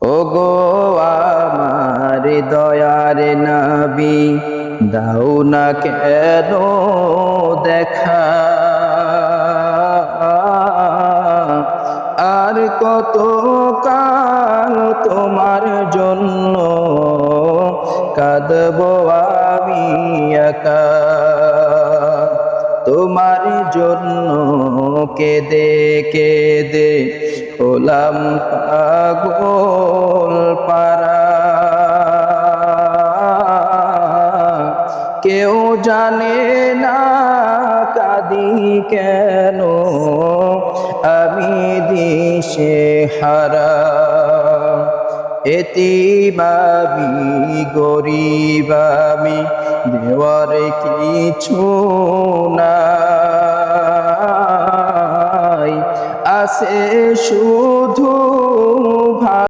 ওগো আমার দয়ার নবী, দাও না কেন দেখা, আর কত কাল তোমার জন্য কাঁদবো আমি একা। তোমার জন্য কেঁদে কেঁদে হলাম পাগল পারা। কেউ জানে না কাঁদি কেন আমি দিশে হারা। এতিম আমি গরিব আমি, দেওয়ার কিছু নাই, আছে শুধু